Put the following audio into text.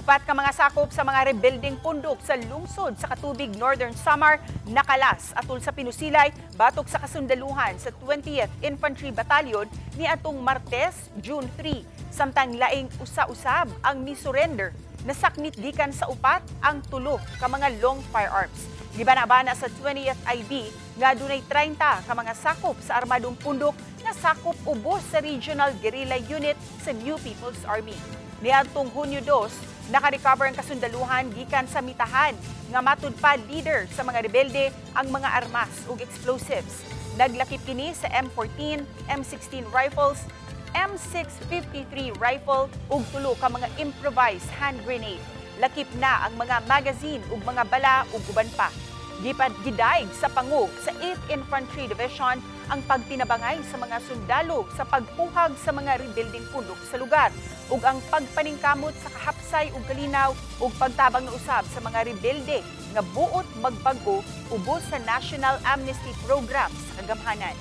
Upat ka mga sakop sa mga rebuilding pundok sa lungsod sa Katubig, Northern Samar, nakalas atul sa pinusilay batok sa kasundaluhan sa 20th Infantry Battalion ni atong Martes, June 3. Samtang laing usa-usab ang ni-surrender, nasaknit gikan sa upat ang tulo ka mga long firearms. Gibana-bana sa 20th IB nga dunay 30 ka mga sakop sa armadong pundok na sakop ubos sa Regional Guerrilla Unit sa New People's Army. Niadtong Hunyo 2, nakarecover ang kasundaluhan gikan sa mitahan nga matud pa leader sa mga rebelde ang mga armas ug explosives. Naglakip kini sa M14, M16 rifles, M653 rifle ug tulo ka mga improvised hand grenade. Lakip na ang mga magazine ug mga bala ug uban pa. Gidaig sa pangub sa 8th Infantry Division ang pagtinabangay sa mga sundalo sa pagpuhag sa mga rebuilding pundok sa lugar ug ang pagpaningkamot sa kahapsay ug kalinaw ug pagtabang na usab sa mga rebelde nga buot magbag-o ubos sa National Amnesty Program sa kagamhanan.